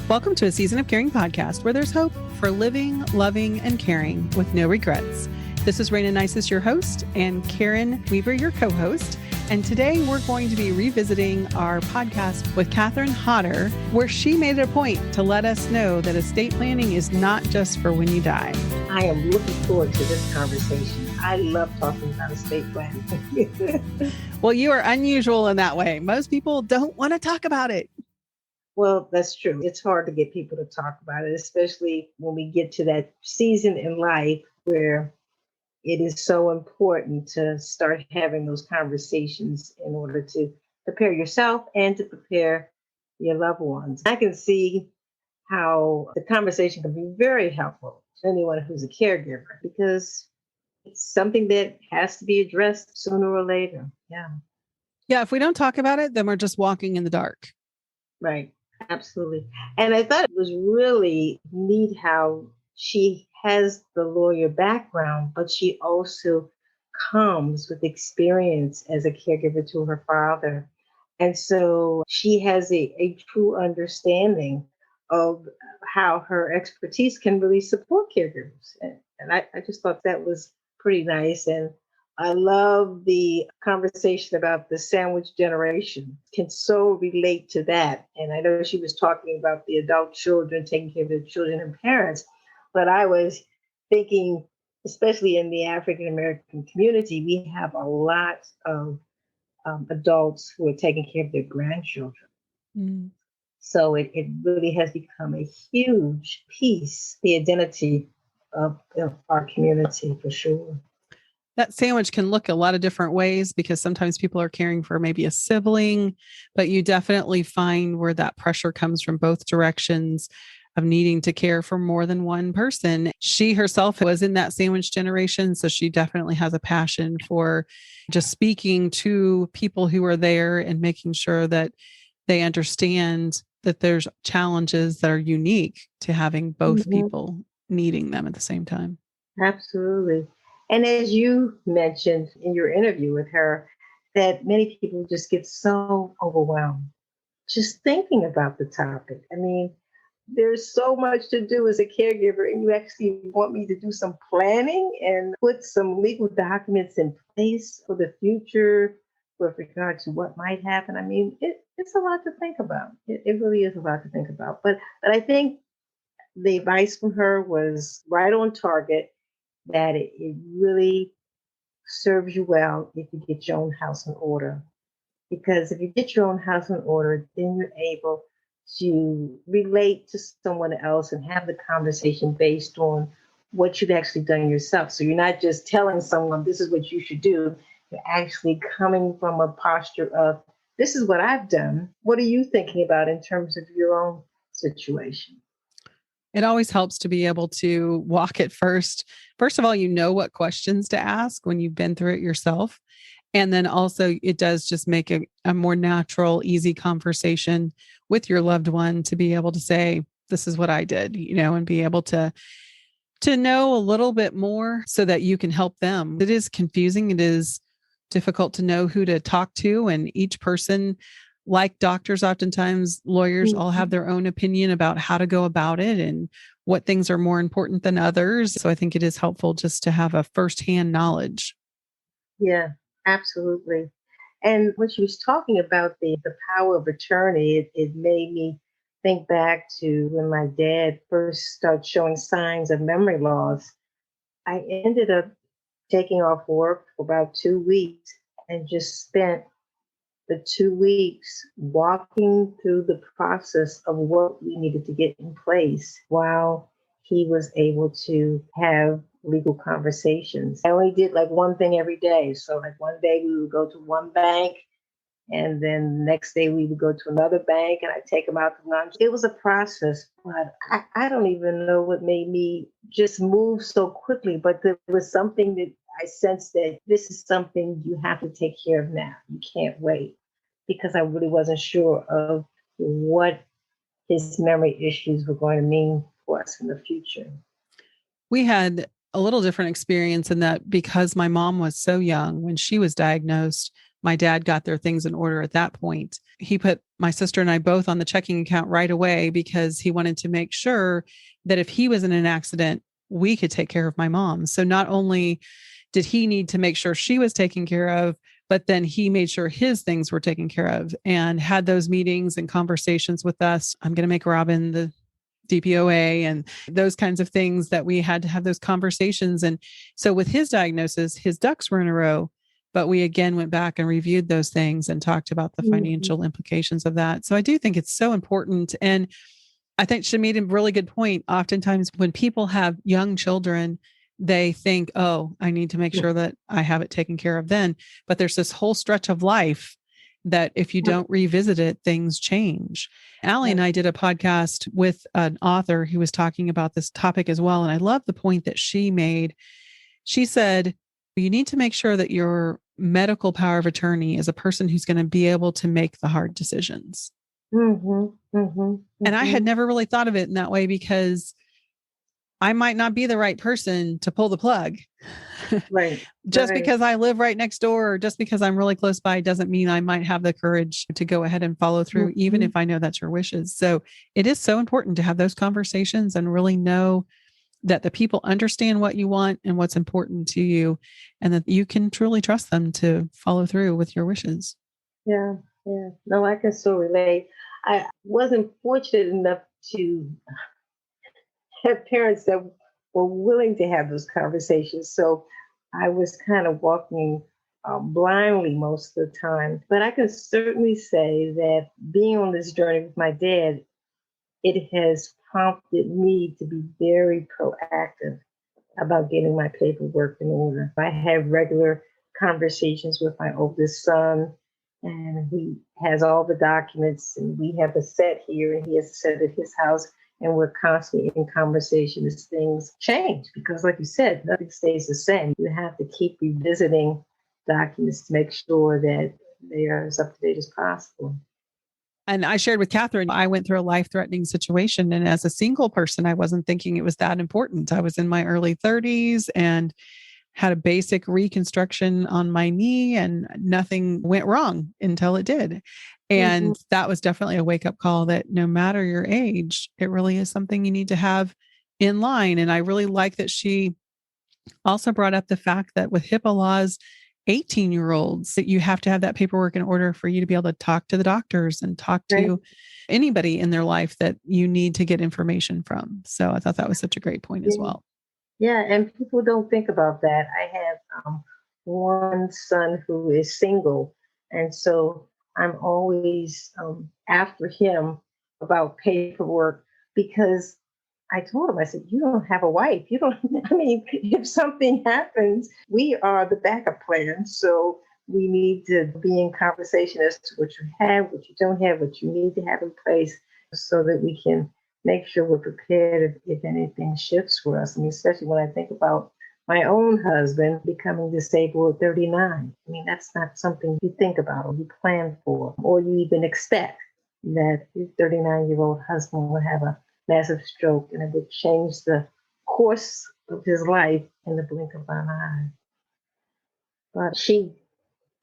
Welcome to a Season of Caring podcast where there's hope for living, loving, and caring with no regrets. This is Rayna Neises, your host, and Karen Weaver, your co-host. And today we're going to be revisiting our podcast with Catherine Hodder, where she made it a point to let us know that estate planning is not just for when you die. I am looking forward to this conversation. I love talking about estate planning. Well, you are unusual in that way. Most people don't want to talk about it. Well, that's true. It's hard to get people to talk about it, especially when we get to that season in life where it is so important to start having those conversations in order to prepare yourself and to prepare your loved ones. I can see how the conversation can be very helpful to anyone who's a caregiver because it's something that has to be addressed sooner or later. Yeah. Yeah. If we don't talk about it, then we're just walking in the dark. Right. Absolutely. And I thought it was really neat how she has the lawyer background, but she also comes with experience as a caregiver to her father. And so she has a true understanding of how her expertise can really support caregivers. And I just thought that was pretty nice. And I love the conversation about the sandwich generation. Can so relate to that. And I know she was talking about the adult children taking care of their children and parents, but I was thinking, especially in the African American community, we have a lot of adults who are taking care of their grandchildren. Mm. So it really has become a huge piece, the identity of our community for sure. That sandwich can look a lot of different ways because sometimes people are caring for maybe a sibling, but you definitely find where that pressure comes from both directions of needing to care for more than one person. She herself was in that sandwich generation, so she definitely has a passion for just speaking to people who are there and making sure that they understand that there's challenges that are unique to having both people needing them at the same time. Absolutely. And as you mentioned in your interview with her, that many people just get so overwhelmed just thinking about the topic. I mean, there's so much to do as a caregiver, and you actually want me to do some planning and put some legal documents in place for the future with regard to what might happen. I mean, it's a lot to think about. It really is a lot to think about. But I think the advice from her was right on target, that it really serves you well if you get your own house in order. Because if you get your own house in order, then you're able to relate to someone else and have the conversation based on what you've actually done yourself. So you're not just telling someone this is what you should do. You're actually coming from a posture of this is what I've done. What are you thinking about in terms of your own situation? It always helps to be able to walk it first. First of all, you know what questions to ask when you've been through it yourself. And then also it does just make a more natural, easy conversation with your loved one to be able to say, this is what I did, and be able to know a little bit more so that you can help them. It is confusing. It is difficult to know who to talk to. And each person, like doctors, oftentimes lawyers all have their own opinion about how to go about it and what things are more important than others. So I think it is helpful just to have a firsthand knowledge. Yeah, absolutely. And when she was talking about the power of attorney, it made me think back to when my dad first started showing signs of memory loss. I ended up taking off work for about 2 weeks and just spent the 2 weeks walking through the process of what we needed to get in place while he was able to have legal conversations. I only did like one thing every day. So like one day we would go to one bank, and then the next day we would go to another bank and I'd take him out to lunch. It was a process, but I don't even know what made me just move so quickly, but there was something that I sensed that this is something you have to take care of now. You can't wait, because I really wasn't sure of what his memory issues were going to mean for us in the future. We had a little different experience in that because my mom was so young when she was diagnosed, my dad got their things in order at that point. He put my sister and I both on the checking account right away because he wanted to make sure that if he was in an accident, we could take care of my mom. So not only did he need to make sure she was taken care of, but then he made sure his things were taken care of and had those meetings and conversations with us. I'm going to make Robin the DPOA and those kinds of things that we had to have those conversations. And so with his diagnosis, his ducks were in a row, but we again went back and reviewed those things and talked about the financial implications of that. So I do think it's so important. And I think she made a really good point. Oftentimes when people have young children, they think, oh, I need to make sure that I have it taken care of then. But there's this whole stretch of life that if you don't revisit it, things change. Allie and I did a podcast with an author who was talking about this topic as well. And I love the point that she made. She said, you need to make sure that your medical power of attorney is a person who's going to be able to make the hard decisions. And I had never really thought of it in that way because I might not be the right person to pull the plug. Right. Just because I live right next door or just because I'm really close by doesn't mean I might have the courage to go ahead and follow through, even if I know that's your wishes. So it is so important to have those conversations and really know that the people understand what you want and what's important to you, and that you can truly trust them to follow through with your wishes. Yeah. No, I can so relate. I wasn't fortunate enough to have parents that were willing to have those conversations. So I was kind of walking blindly most of the time. But I can certainly say that being on this journey with my dad, it has prompted me to be very proactive about getting my paperwork in order. I have regular conversations with my oldest son, and he has all the documents, and we have a set here, and he has a set at his house. And we're constantly in conversation as things change, because like you said, nothing stays the same. You have to keep revisiting documents to make sure that they are as up to date as possible. And I shared with Catherine, I went through a life-threatening situation. And as a single person, I wasn't thinking it was that important. I was in my early 30s and had a basic reconstruction on my knee, and nothing went wrong until it did. And that was definitely a wake-up call that no matter your age, it really is something you need to have in line. And I really like that she also brought up the fact that with HIPAA laws, 18-year-olds, that you have to have that paperwork in order for you to be able to talk to the doctors and talk to anybody in their life that you need to get information from. So I thought that was such a great point as well. Yeah, and people don't think about that. I have one son who is single, and so I'm always after him about paperwork, because I told him, I said, you don't have a wife. You don't, I mean, if something happens, we are the backup plan. So we need to be in conversation as to what you have, what you don't have, what you need to have in place so that we can make sure we're prepared if anything shifts for us. I mean, especially when I think about my own husband becoming disabled at 39. I mean, that's not something you think about or you plan for, or you even expect that your 39-year-old husband will have a massive stroke and it would change the course of his life in the blink of an eye. But she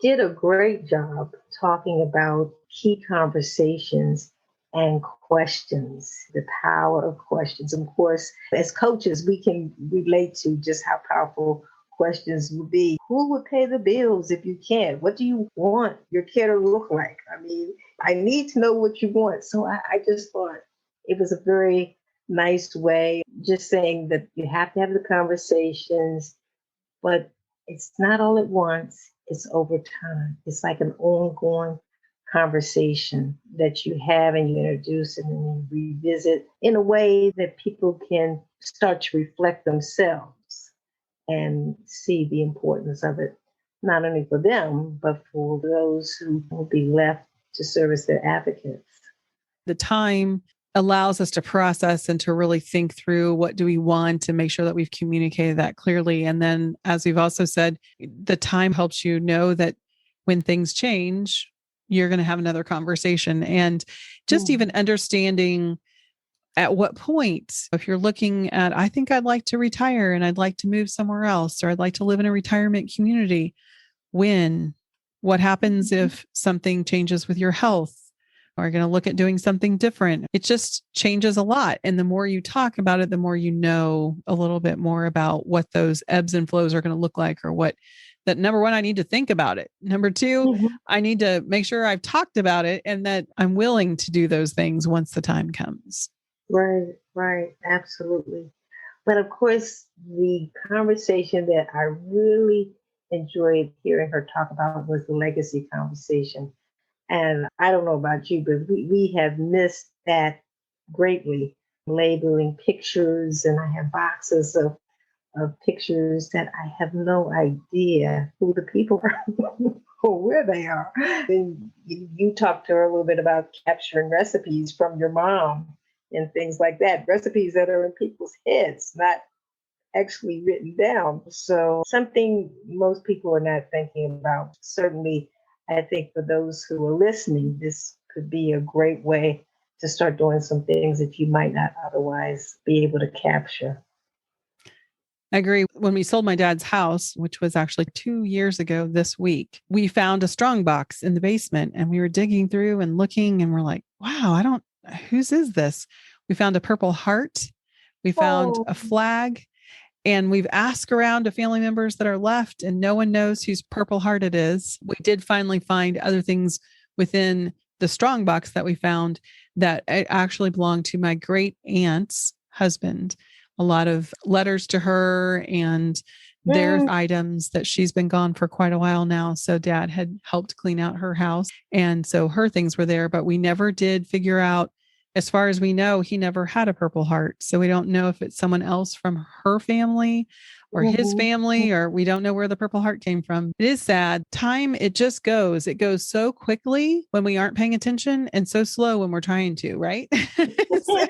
did a great job talking about key conversations and questions, the power of questions. Of course, as coaches, we can relate to just how powerful questions would be. Who would pay the bills if you can't? What do you want your care to look like? I mean, I need to know what you want. So I just thought it was a very nice way, just saying that you have to have the conversations, but it's not all at once. It's over time. It's like an ongoing conversation that you have and you introduce and then you revisit in a way that people can start to reflect themselves and see the importance of it, not only for them, but for those who will be left to serve as their advocates. The time allows us to process and to really think through what do we want to make sure that we've communicated that clearly. And then, as we've also said, the time helps you know that when things change, you're going to have another conversation. And just even understanding at what point, if you're looking at, I think I'd like to retire and I'd like to move somewhere else, or I'd like to live in a retirement community, when, What happens if something changes with your health? Are going to look at doing something different? It just changes a lot. And the more you talk about it, the more you know a little bit more about what those ebbs and flows are going to look like, or what that, number one, I need to think about it. Number two, Mhm. I need to make sure I've talked about it and that I'm willing to do those things once the time comes. Right, right, absolutely. But of course, the conversation that I really enjoyed hearing her talk about was the legacy conversation. And I don't know about you, but we have missed that greatly. Labeling pictures, and I have boxes of pictures that I have no idea who the people are or where they are. And you talked to her a little bit about capturing recipes from your mom and things like that, recipes that are in people's heads, not actually written down. So, something most people are not thinking about. Certainly, I think for those who are listening, this could be a great way to start doing some things that you might not otherwise be able to capture. I agree. When we sold my dad's house, which was actually 2 years ago this week, we found a strong box in the basement and we were digging through and looking and we're like, wow, whose is this? We found a Purple Heart. We found Oh, a flag. And we've asked around to family members that are left, and no one knows whose Purple Heart it is. We did finally find other things within the strong box that we found that it actually belonged to my great aunt's husband. A lot of letters to her and their mm, items that she's been gone for quite a while now. So dad had helped clean out her house. And so her things were there, but we never did figure out, as far as we know, he never had a Purple Heart. So we don't know if it's someone else from her family or his mhm. family, or we don't know where the Purple Heart came from. It is sad. Time, it just goes. It goes so quickly when we aren't paying attention and so slow when we're trying to, right? So,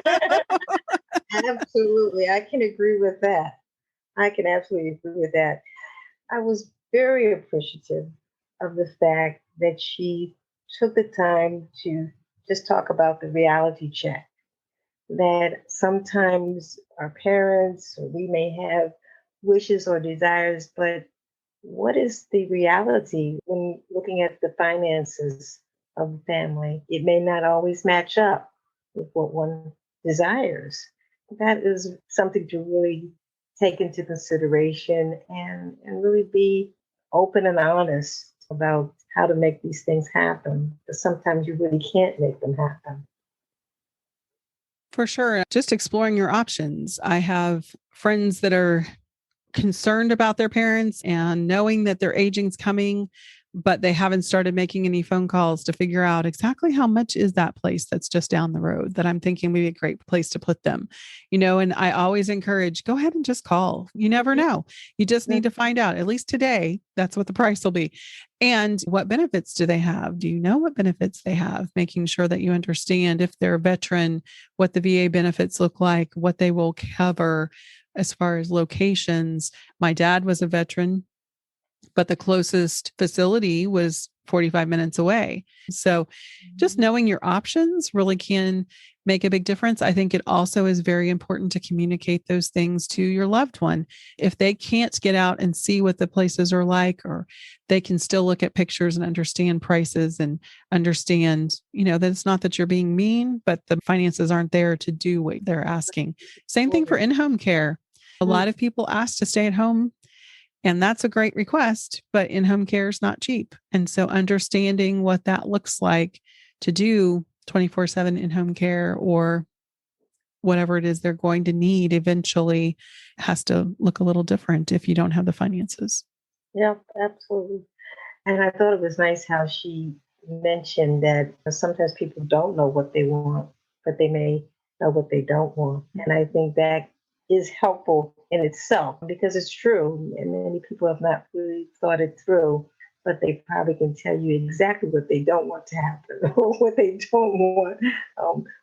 Absolutely. I can agree with that. I can absolutely agree with that. I was very appreciative of the fact that she took the time to just talk about the reality check. That sometimes our parents or we may have wishes or desires, but what is the reality when looking at the finances of the family? It may not always match up with what one desires. That is something to really take into consideration and really be open and honest about how to make these things happen. Because sometimes you really can't make them happen. for sure. Just exploring your options. I have friends that are concerned about their parents and knowing that their aging's coming, but they haven't started making any phone calls to figure out exactly how much is that place that's just down the road that I'm thinking would be a great place to put them. And I always encourage, go ahead and just call. You never know. You just need to find out, at least today, that's what the price will be. And what benefits do they have? Do you know what benefits they have? Making sure that you understand, if they're a veteran, what the VA benefits look like, what they will cover as far as locations. My dad was a veteran, but the closest facility was 45 minutes away. So just knowing your options really can make a big difference. I think it also is very important to communicate those things to your loved one. If they can't get out and see what the places are like, or they can still look at pictures and understand prices and understand, that it's not that you're being mean, but the finances aren't there to do what they're asking. Same thing for in-home care. A lot of people ask to stay at home, and that's a great request, but in-home care is not cheap. And so understanding what that looks like to do 24/7 in-home care, or whatever it is they're going to need eventually, has to look a little different if you don't have the finances. Yeah, absolutely. And I thought it was nice how she mentioned that sometimes people don't know what they want, but they may know what they don't want. And I think that is helpful in itself because it's true. And many people have not really thought it through, but they probably can tell you exactly what they don't want to happen or what they don't want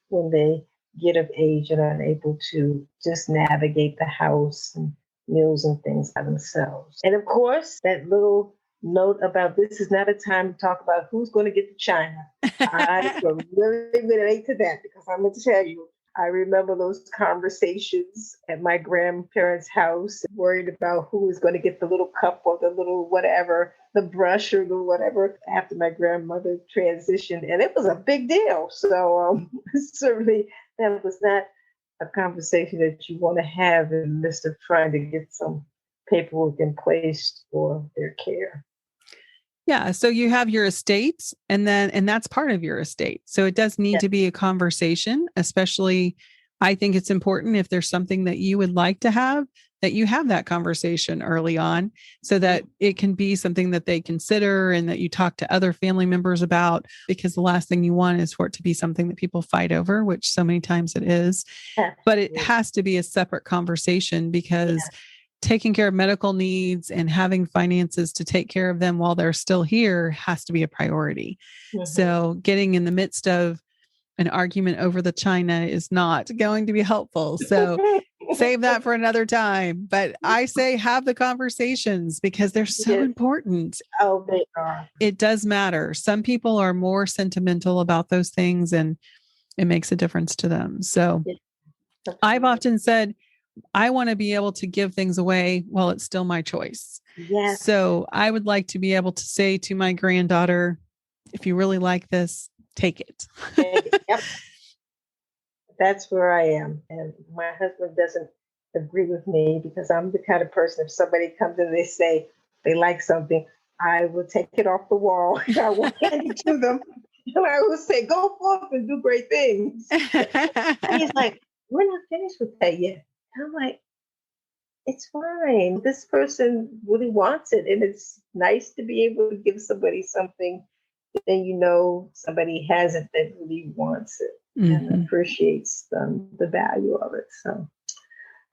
when they get of age and are unable to just navigate the house and meals and things by themselves. And of course, that little note about this is not a time to talk about who's going to get the china. I can really relate to that because I'm going to tell you, I remember those conversations at my grandparents' house, worried about who was going to get the little cup or the little whatever, the brush or the whatever after my grandmother transitioned. And it was a big deal. So certainly that was not a conversation that you want to have in the midst of trying to get some paperwork in place for their care. Yeah. So you have your estate and that's part of your estate. So it does need to be a conversation, especially I think it's important if there's something that you would like to have, that you have that conversation early on so that it can be something that they consider and that you talk to other family members about, because the last thing you want is for it to be something that people fight over, which so many times it is. But it has to be a separate conversation because taking care of medical needs and having finances to take care of them while they're still here has to be a priority. So getting in the midst of an argument over the china is not going to be helpful. So save that for another time. But I say have the conversations because they're so important. Oh, they are. It does matter. Some people are more sentimental about those things and it makes a difference to them. So I've often said, I want to be able to give things away while it's still my choice. Yes. So I would like to be able to say to my granddaughter, if you really like this, take it. Yep. That's where I am. And my husband doesn't agree with me because I'm the kind of person, if somebody comes and they say they like something, I will take it off the wall and I will hand it to them. And I will say, go forth and do great things. And he's like, we're not finished with that yet. I'm like, it's fine. This person really wants it. And it's nice to be able to give somebody something that you know somebody has it that really wants it and appreciates the value of it. So,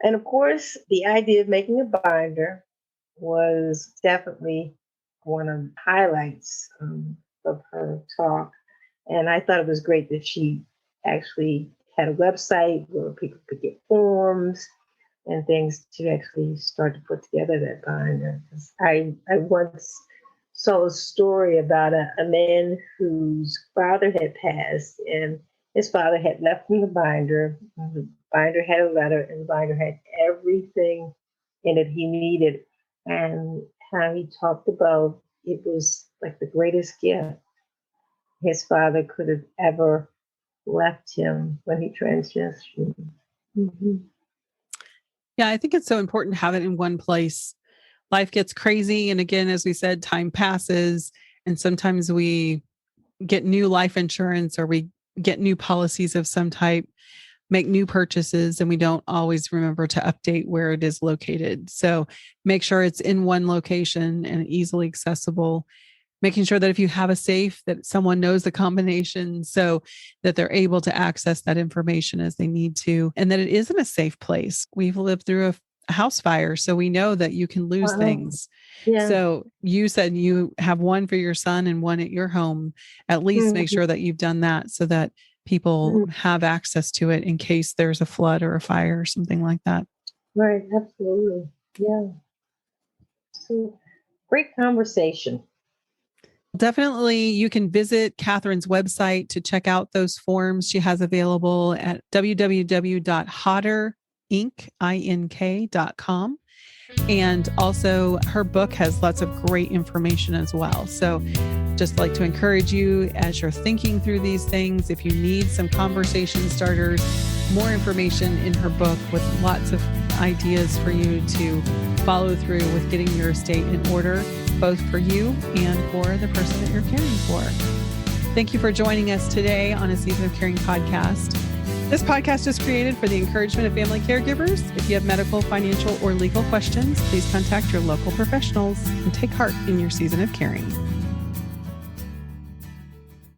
and of course, the idea of making a binder was definitely one of the highlights of her talk. And I thought it was great that she actually had a website where people could get forms and things to actually start to put together that binder. I once saw a story about a man whose father had passed and his father had left him the binder. The binder had a letter and the binder had everything in it he needed. And how he talked about it was like the greatest gift his father could have ever left him when he transitioned. Yeah, I think it's so important to have it in one place. Life gets crazy. And again, as we said, time passes. And sometimes we get new life insurance or we get new policies of some type, make new purchases, and we don't always remember to update where it is located. So make sure it's in one location and easily accessible. Making sure that if you have a safe, that someone knows the combination so that they're able to access that information as they need to, and that it is in a safe place. We've lived through a house fire, so we know that you can lose things. Yeah. So you said you have one for your son and one at your home. At least make sure that you've done that so that people have access to it in case there's a flood or a fire or something like that. Right. Absolutely. Yeah. So great conversation. Definitely, you can visit Catherine's website to check out those forms she has available at www.hodderinc.com. And also her book has lots of great information as well. So just like to encourage you as you're thinking through these things, if you need some conversation starters, more information in her book with lots of ideas for you to follow through with getting your estate in order, both for you and for the person that you're caring for. Thank you for joining us today on a Season of Caring podcast. This podcast is created for the encouragement of family caregivers. If you have medical, financial, or legal questions, please contact your local professionals and take heart in your season of caring.